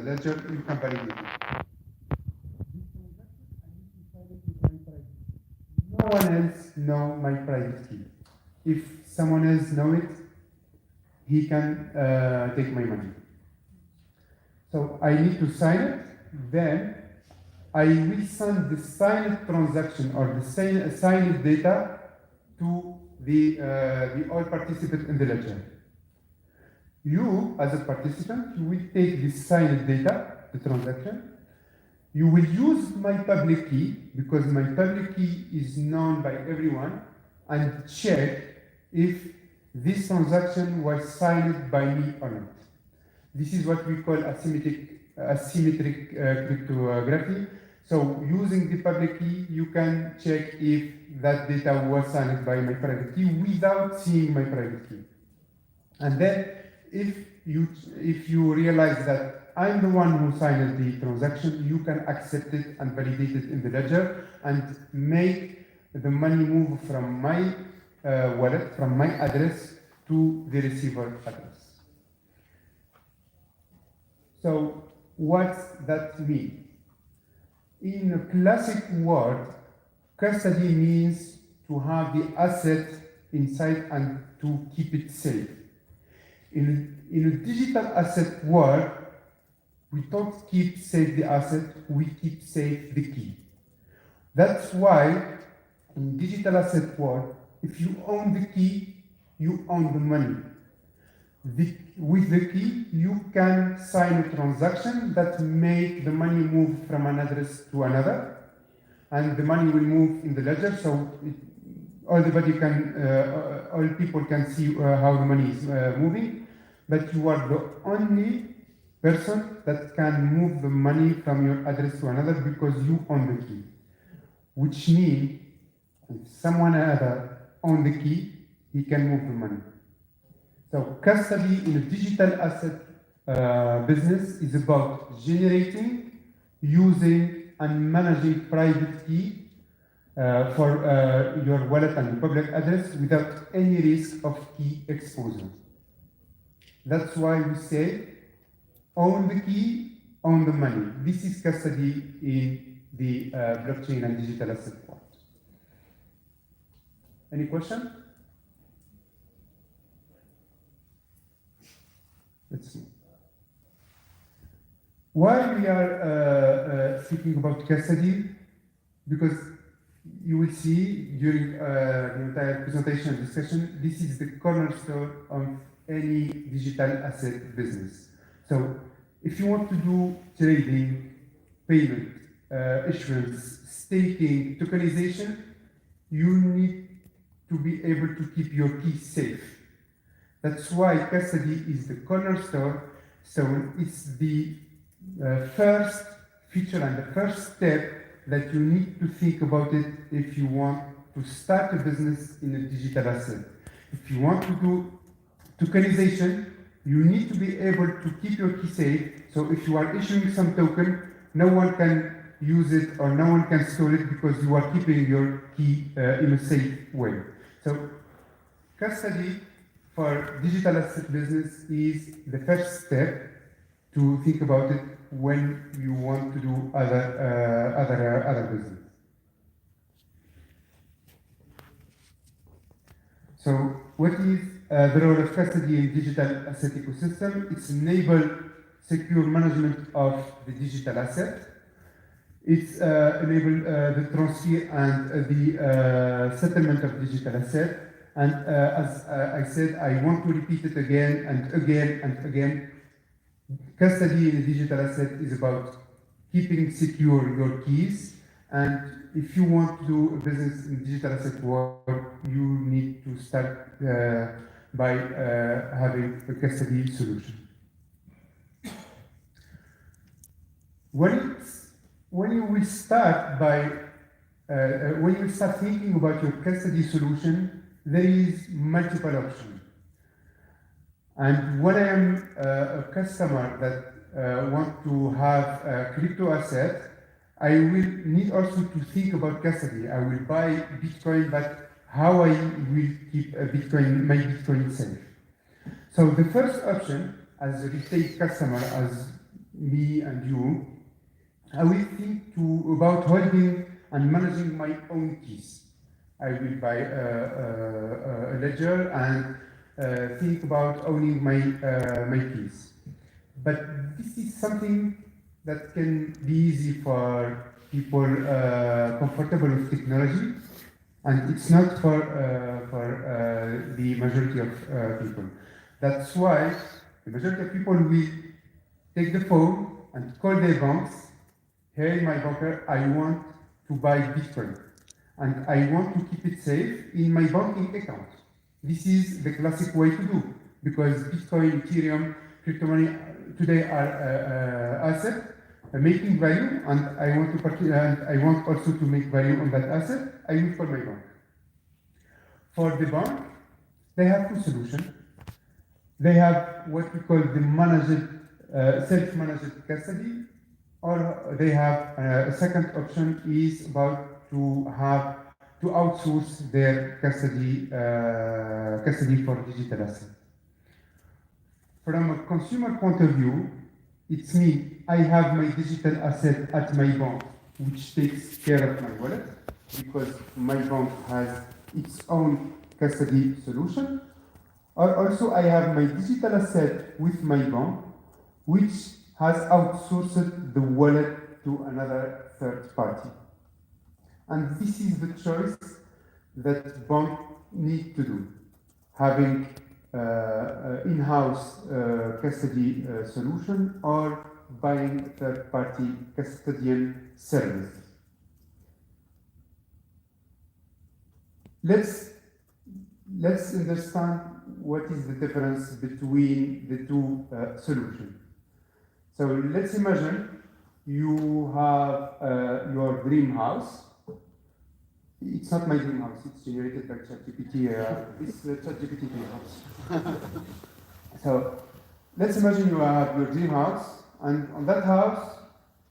ledger, you can validate it. No one else know my private key. If someone else know it, he can take my money. So I need to sign it, then I will send the signed transaction or the signed data to the all participants in the ledger. You, as a participant, you will take this signed data, the transaction. You will use my public key, because my public key is known by everyone, and check if this transaction was signed by me or not. This is what we call asymmetric cryptography. So using the public key, you can check if that data was signed by my private key without seeing my private key. And then if you realize that I'm the one who signed the transaction, you can accept it and validate it in the ledger and make the money move from my wallet, from my address to the receiver address. So what's that mean? In a classic word, custody means to have the asset inside and to keep it safe. In a digital asset world, we don't keep safe the asset, we keep safe the key. That's why in digital asset world, if you own the key, you own the money. With the key, you can sign a transaction that make the money move from an address to another, and the money will move in the ledger, so all people can see how the money is moving, but you are the only person that can move the money from your address to another because you own the key. Which means if someone other owns the key, he can move the money. So custody in a digital asset business is about generating, using, and managing private key for your wallet and public address without any risk of key exposure. That's why we say, own the key, own the money. This is custody in the blockchain and digital asset world. Any question? Let's see. Why we are speaking about custody? Because you will see during the entire presentation and discussion, this is the cornerstone of any digital asset business. So if you want to do trading, payment, issuance, staking, tokenization, you need to be able to keep your key safe. That's why custody is the cornerstone. So it's the first feature and the first step that you need to think about it if you want to start a business in a digital asset. If you want to do tokenization, you need to be able to keep your key safe. So if you are issuing some token, no one can use it or no one can store it because you are keeping your key in a safe way. So custody for digital asset business is the first step to think about it when you want to do other business. So what is the role of custody in digital asset ecosystem? It's enable secure management of the digital asset. It's enable the transfer and the settlement of digital asset. And as I said, I want to repeat it again and again and again. Custody in a digital asset is about keeping secure your keys. And if you want to do a business in digital asset world, you need to start by having a custody solution. When you will start thinking about your custody solution, there is multiple options. And when I am a customer that want to have a crypto asset, I will need also to think about custody. I will buy Bitcoin, but how I will keep my Bitcoin safe. So the first option, as a retail customer, as me and you, I will think about holding and managing my own keys. I will buy a ledger and think about owning my keys. But this is something that can be easy for people comfortable with technology, and it's not for the majority of people. That's why the majority of people will take the phone and call their banks. Hey, my banker, I want to buy Bitcoin, and I want to keep it safe in my banking account. This is the classic way to do, because Bitcoin, Ethereum, crypto money today are asset making value, and I want also to make value on that asset. I will call my bank. For the bank, they have two solutions. They have what we call the managed, self-managed custody, or they have a second option is about to outsource their custody for digital assets. From a consumer point of view, it's me. I have my digital asset at my bank, which takes care of my wallet, because my bank has its own custody solution. Or also, I have my digital asset with my bank, which has outsourced the wallet to another third party. And this is the choice that banks need to do, having in-house custody solution or buying third-party custodian service. Let's understand what is the difference between the two solutions. So let's imagine you have your dream house. It's not my dream house, it's generated by ChatGPT. It's the ChatGPT dream house. So let's imagine you have your dream house, and on that house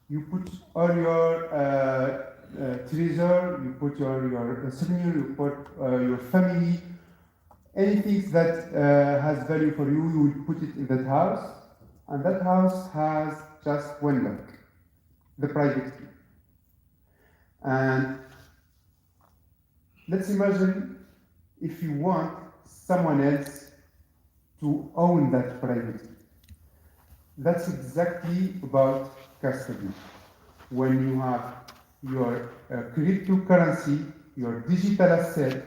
you put all your treasure, you put your souvenir, you put your family, anything that has value for you, you will put it in that house, and that house has just one lock, the private key. And let's imagine if you want someone else to own that private key. That's exactly about custody. When you have your cryptocurrency, your digital asset,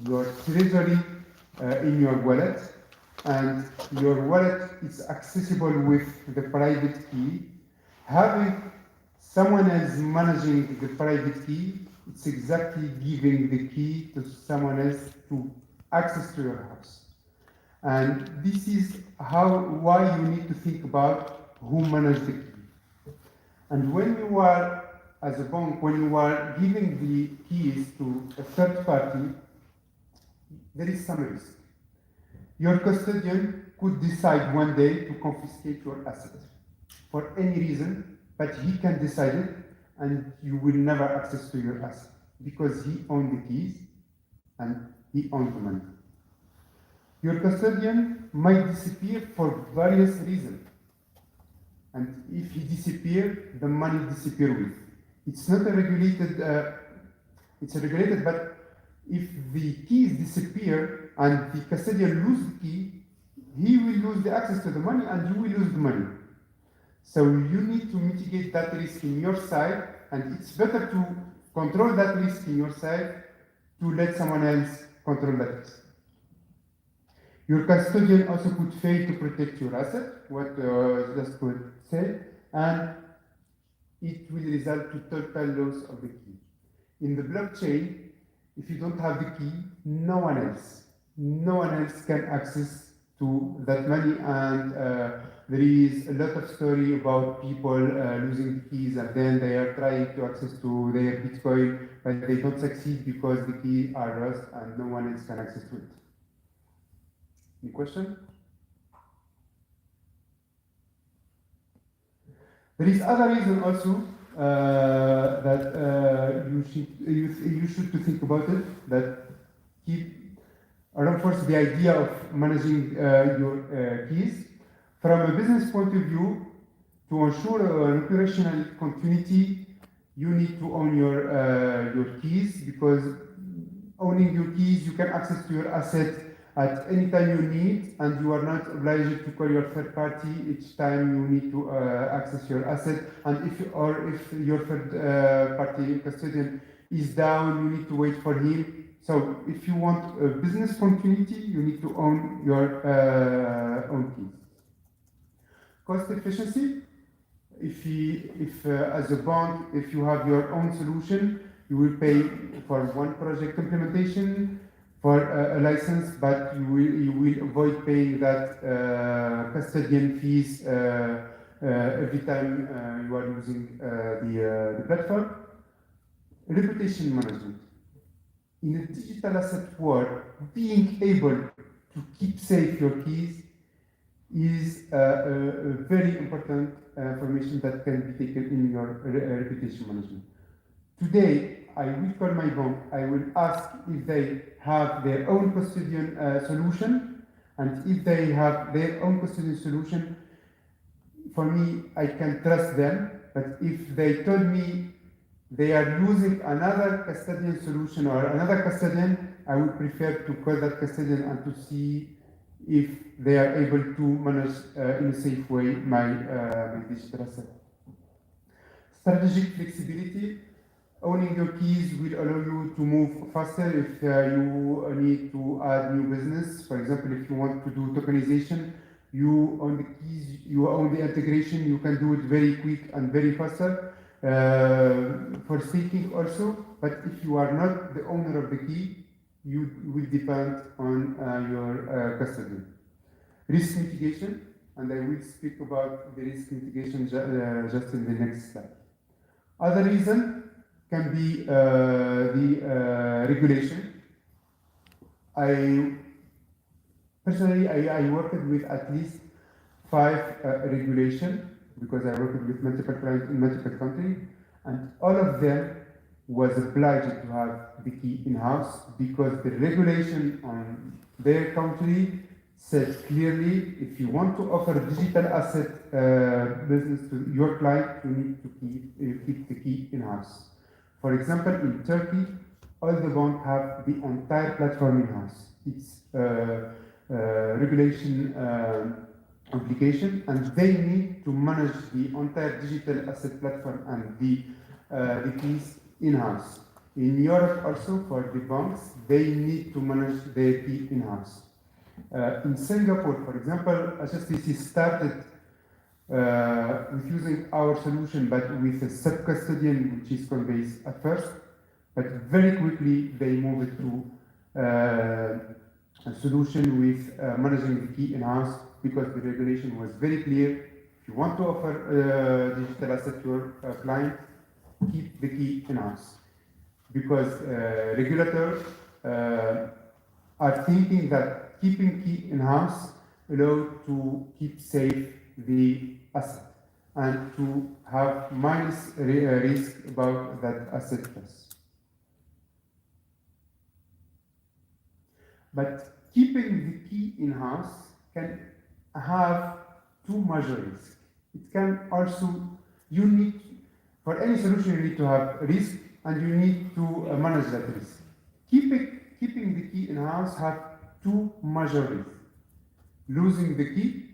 your treasury in your wallet, and your wallet is accessible with the private key, having someone else managing the private key, it's exactly giving the key to someone else to access to your house. And this is why you need to think about who manages the key. And when you are, as a bank, when you are giving the keys to a third party, there is some risk. Your custodian could decide one day to confiscate your asset for any reason, but he can decide it, and you will never access to your asset because he owns the keys and he owns the money. Your custodian might disappear for various reasons, and if he disappears, the money disappears with. It's not a regulated. It's regulated, but if the keys disappear and the custodian loses the key, he will lose the access to the money, and you will lose the money. So you need to mitigate that risk in your side, and it's better to control that risk in your side to let someone else control that risk. Your custodian also could fail to protect your asset, what just could say, and it will result to total loss of the key. In the blockchain, if you don't have the key, no one else can access to that money, and there is a lot of story about people losing the keys, and then they are trying to access to their Bitcoin, but they don't succeed because the keys are lost and no one else can access to it. Any question? There is other reason also that you should to think about it, that reinforce the idea of managing your keys. From a business point of view, To ensure an operational continuity, you need to own your keys, because owning your keys, you can access to your asset at any time you need, and you are not obliged to call your third party each time you need to access your asset. And if your third party custodian is down, you need to wait for him. So if you want business continuity, you need to own your own keys. Cost efficiency. If as a bank, if you have your own solution, you will pay for one project implementation for a license, but you will avoid paying that custodian fees every time you are using the platform. Reputation management. In a digital asset world, being able to keep safe your keys is a very important information that can be taken in your reputation management. Today, I will call my bank, I will ask if they have their own custodian solution, and if they have their own custodian solution, for me, I can trust them. But if they told me they are using another custodian solution or another custodian, I would prefer to call that custodian and to see if they are able to manage in a safe way my digital asset. Strategic flexibility. Owning your keys will allow you to move faster if you need to add new business. For example, if you want to do tokenization, you own the keys, you own the integration, you can do it very quick and very faster. For staking also, but if you are not the owner of the key, you will depend on your custodian. Risk mitigation, and I will speak about the risk mitigation just in the next slide. Other reason can be the regulation. Personally, I worked with at least 5 regulations, because I worked with multiple clients in multiple countries, and all of them was obliged to have the key in-house, because the regulation on their country says clearly, if you want to offer digital asset business to your client, you need to keep the key in-house. For example, in Turkey, all the banks have the entire platform in-house. It's regulation application, and they need to manage the entire digital asset platform and the keys in-house. In Europe also, for the banks, they need to manage their key in-house. In Singapore, for example, HSBC started with using our solution, but with a sub-custodian, which is Coinbase at first, but very quickly they moved to a solution with managing the key in-house, because the regulation was very clear. If you want to offer digital asset to your client, keep the key in-house. Because regulators are thinking that keeping key in-house allows to keep safe the asset and to have minus risk about that asset class. But keeping the key in-house can have 2 major risks. It can also, for any solution, you need to have risk, and you need to manage that risk. Keeping the key in-house have 2 major risks. Losing the key,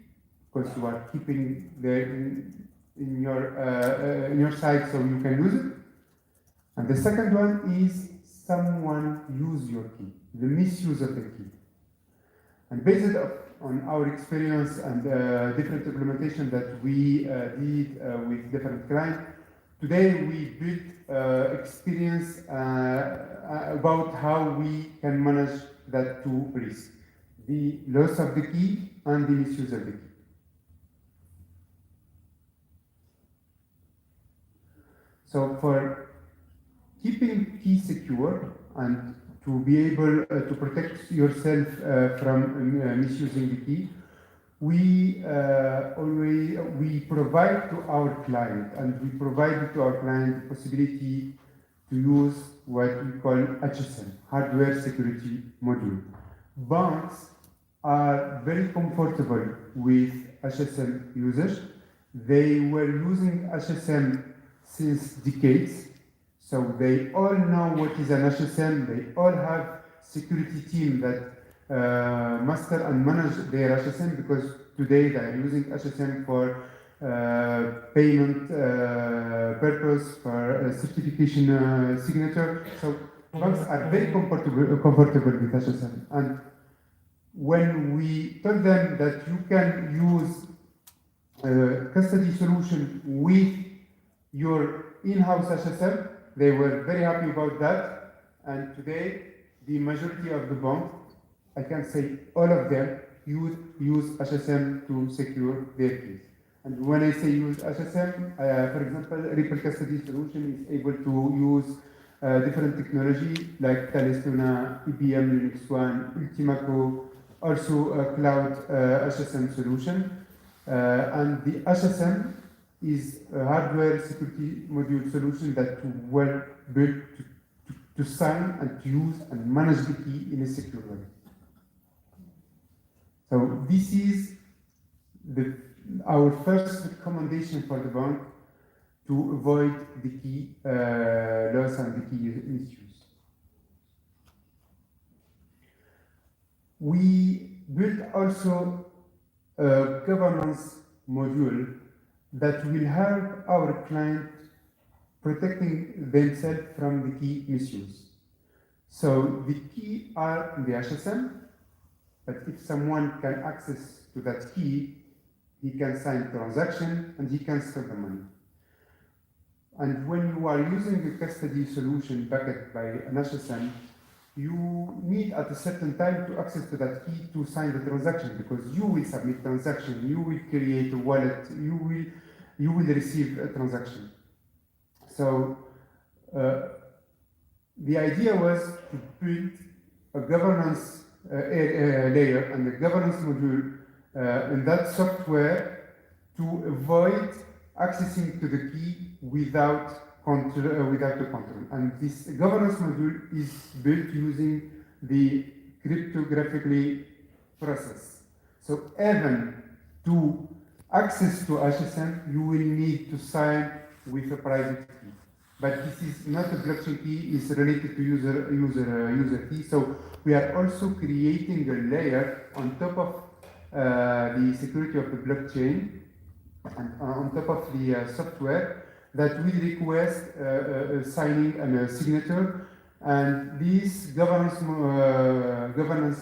because you are keeping there in your side, so you can lose it. And the second one is someone use your key, the misuse of the key. And based on our experience and different implementation that we did with different clients, today we built experience about how we can manage that 2 risks, the loss of the key and the misuse of the key. So for keeping key secure and to be able to protect yourself from misusing the key, we provide to our client, and we provide to our client the possibility to use what we call HSM, Hardware Security Module. Banks are very comfortable with HSM usage. They were using HSM since decades, so they all know what is an HSM. They all have security team that master and manage their HSM, because today they are using HSM for payment purpose, for certification signature. So banks are very comfortable with HSM. And when we told them that you can use custody solution with your in-house HSM, they were very happy about that. And today, the majority of the banks, I can say all of them, use HSM to secure their keys. And when I say use HSM, for example, Ripple Custody Solution is able to use different technology like Talestuna, IBM Linux One, Ultimaco, also a cloud HSM solution. And the HSM is a hardware security module solution that well built to sign and to use and manage the key in a secure way. So this is our first recommendation for the bank to avoid the key loss and the key misuse. We built also a governance module that will help our client protecting themselves from the key misuse. So the key are in the HSM, but if someone can access to that key, he can sign transaction and he can steal the money. And when you are using a custody solution backed by an HSM, you need at a certain time to access to that key to sign the transaction, because you will submit transaction, you will create a wallet, you will receive a transaction. So the idea was to build a governance layer and a governance module in that software to avoid accessing to the key without the control. And this governance module is built using the cryptographically process. So even to access to HSM, you will need to sign with a private key. But this is not a blockchain key, it's related to user key. So we are also creating a layer on top of the security of the blockchain and on top of the software that will request signing and a signature. And this governance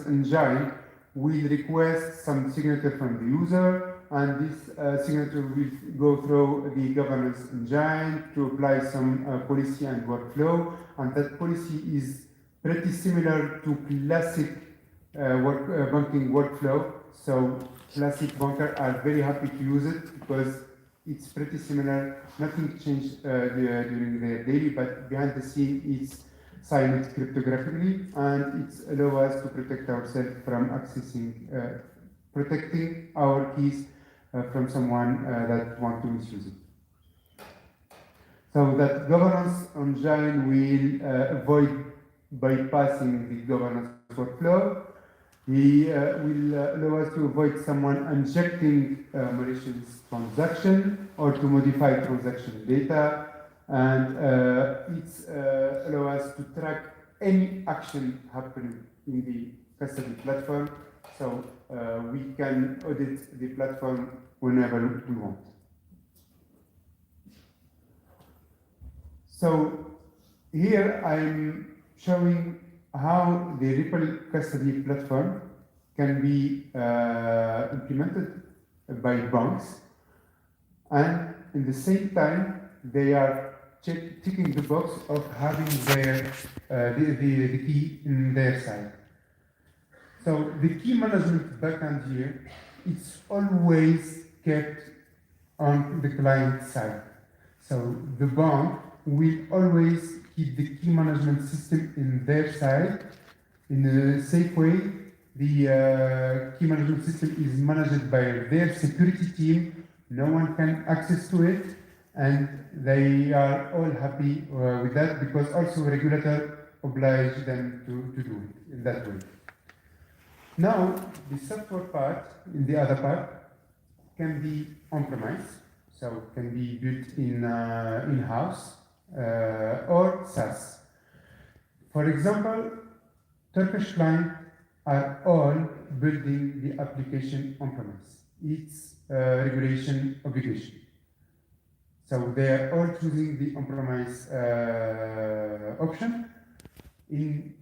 engine will request some signature from the user, and this signature will go through the governance engine to apply some policy and workflow. And that policy is pretty similar to classic banking workflow. So classic bankers are very happy to use it because it's pretty similar. Nothing changed during their daily, but behind the scene it's signed cryptographically, and it allows us to protect ourselves from accessing, protecting our keys from someone that wants to misuse it. So that governance engine will avoid bypassing the governance workflow. We will allow us to avoid someone injecting malicious transaction or to modify transaction data, and it allows us to track any action happening in the custody platform, so we can audit the platform whenever we want. So here I'm showing how the Ripple custody platform can be implemented by banks, and in the same time they are ticking the box of having their the key in their side. So the key management backend here, it's always kept on the client side. So the bank will always keep the key management system in their side. In a safe way, the key management system is managed by their security team. No one can access to it, and they are all happy with that, because also regulator oblige them to do it in that way. Now, the software part, in the other part, can be on-premise. So it can be built in-house or SaaS. For example, Turkish clients are all building the application on-premise. It's a regulation obligation. So they are all choosing the on-premise option. In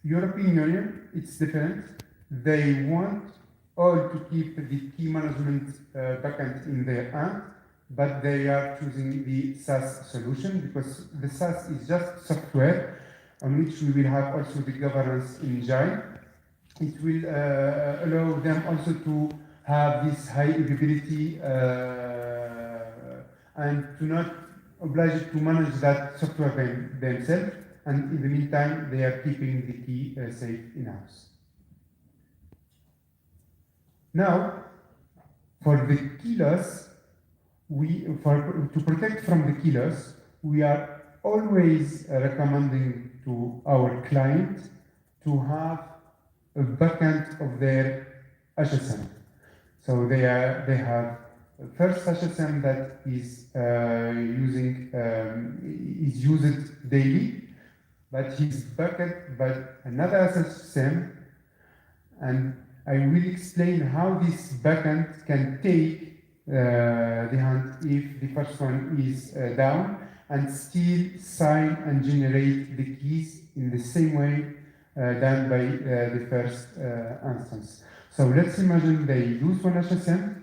European Union, it's different. They want all to keep the key management backend in their hand, but they are choosing the SaaS solution because the SaaS is just software on which we will have also the governance engine. It will allow them also to have this high availability and to not oblige to manage that software themselves. And in the meantime, they are keeping the key safe in-house. Now, for the killers, to protect from the killers, we are always recommending to our client to have a backend of their HSM. So they have first HSM that is used daily, but his backend, but another HSM, and I will explain how this backend can take the hand if the first one is down and still sign and generate the keys in the same way done by the first instance. So let's imagine they lose one HSM.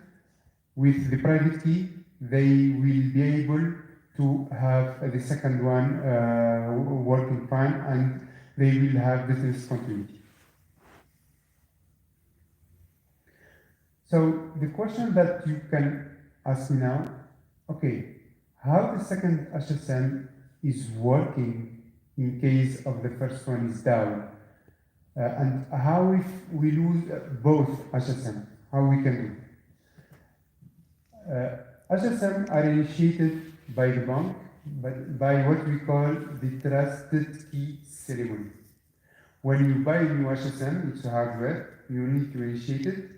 With the private key, they will be able to have the second one working fine, and they will have business continuity. So the question that you can ask me now, okay, how the second HSM is working in case of the first one is down, and how if we lose both HSM, how we can do? HSM are initiated by the bank, but by what we call the trusted key ceremony. When you buy a new HSM, it's a hardware, you need to initiate it.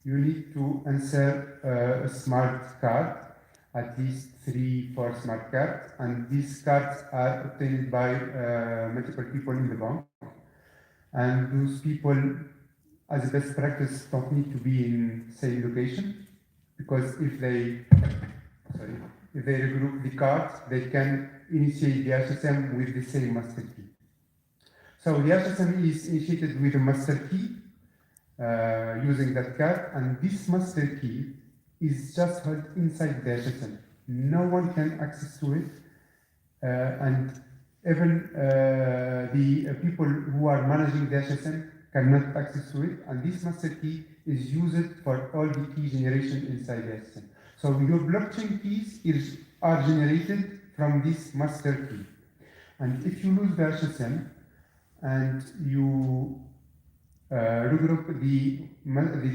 You need to insert a smart card, at least 3-4 smart cards, and these cards are obtained by multiple people in the bank. And those people, as a best practice, don't need to be in same location, because if they regroup the cards, they can initiate the HSM with the same master key. So the HSM is initiated with a master key, using that card, and this master key is just held inside the HSM. No one can access to it, and even the people who are managing the HSM cannot access to it, and this master key is used for all the key generation inside the HSM. So your blockchain keys are generated from this master key. And if you lose the HSM and you regroup the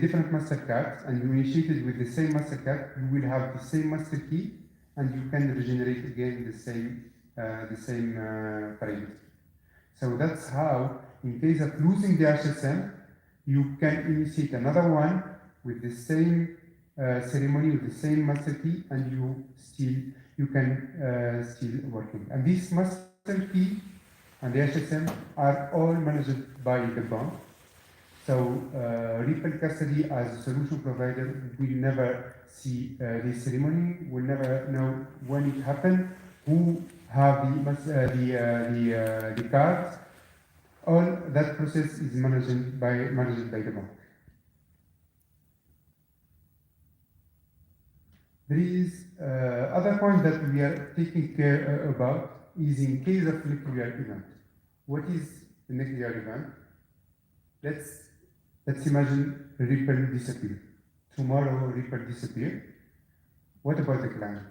different master cards and you initiate it with the same master card, you will have the same master key, and you can regenerate again the same private key. So that's how, in case of losing the HSM, you can initiate another one with the same ceremony, with the same master key, and you can still working. And this master key and the HSM are all managed by the bank. So Ripple Custody as a solution provider will never see this ceremony, will never know when it happened, who have the cards. All that process is managed by the bank. There is other point that we are taking care about is in case of nuclear event. What is the nuclear event? Let's imagine Ripple disappear. Tomorrow Ripple disappear. What about the client?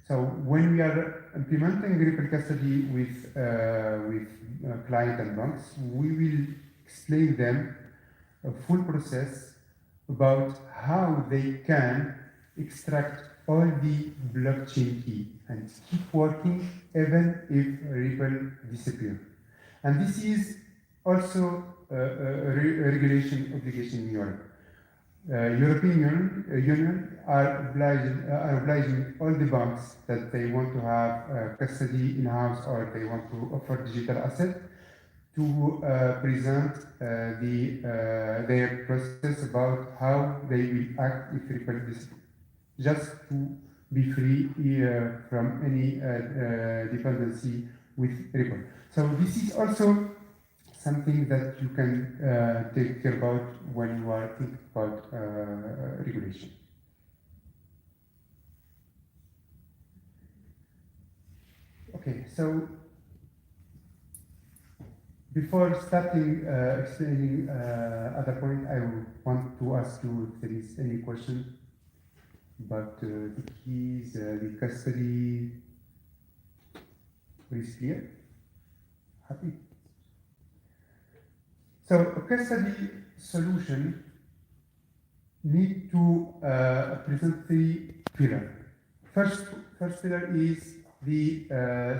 So when we are implementing Ripple Custody with client and banks, we will explain them a full process about how they can extract all the blockchain key and keep working even if Ripple disappear. And this is also a regulation obligation in Europe. European Union are obliging all the banks that they want to have custody in-house or they want to offer digital asset to present their process about how they will act if Ripple disappears, just to be free from any dependency with Ripple. So this is also something that you can take care about when you are thinking about regulation. Okay, so before starting explaining other point, I want to ask you if there is any question about the keys, the custody. Is clear? Happy? So a custody solution need to present three pillars. First pillar is the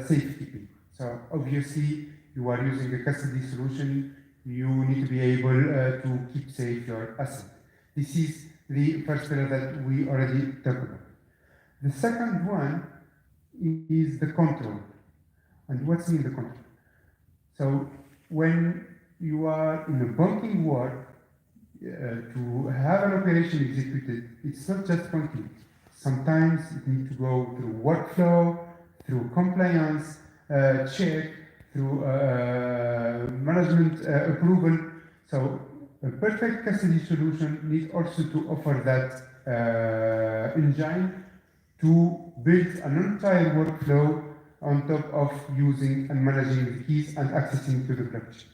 safekeeping. So obviously you are using a custody solution, you need to be able to keep safe your asset. This is the first pillar that we already talked about. The second one is the control. And what's in the control? So when you are in a banking world, to have an operation executed, it's not just banking. Sometimes it needs to go through workflow, through compliance check, through management approval. So a perfect custody solution needs also to offer that engine to build an entire workflow on top of using and managing the keys and accessing to the blockchain.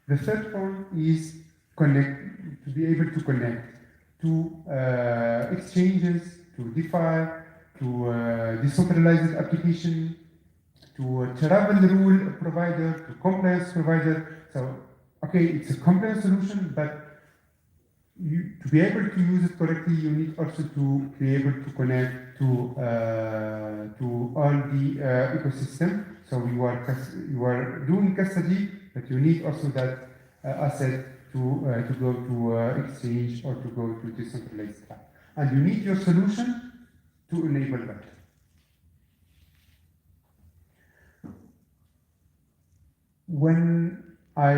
The third point is to be able to connect to exchanges, to DeFi, to decentralized application, to a travel rule provider, to compliance provider. So, okay, it's a compliance solution, but to be able to use it correctly, you need also to be able to connect to all the ecosystem. So you are doing custody, but you need also that asset to go to exchange or to go to decentralized app. And you need your solution to enable that. When I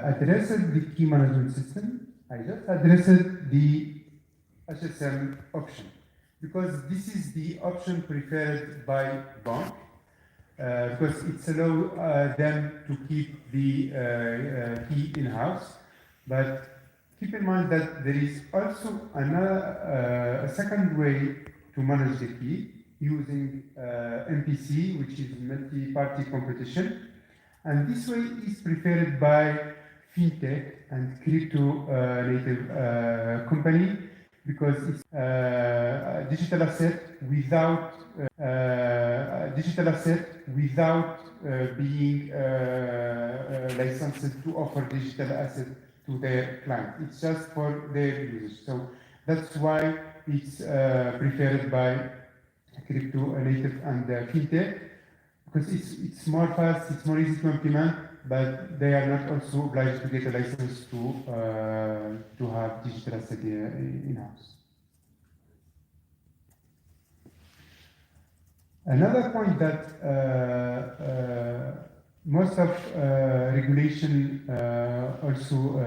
addressed the key management system, I just addressed the HSM option, because this is the option preferred by bank, because it allows them to keep the key in-house. But keep in mind that there is also a second way to manage the key using MPC, which is multi-party competition. And this way is preferred by fintech and crypto native company, because it's a digital asset without being licensed to offer digital asset to their client. It's just for their users. So that's why it's preferred by crypto native and fintech, because it's more fast, it's more easy to implement, but they are not also obliged to get a license to have digital asset in-house. Another point that most of regulation also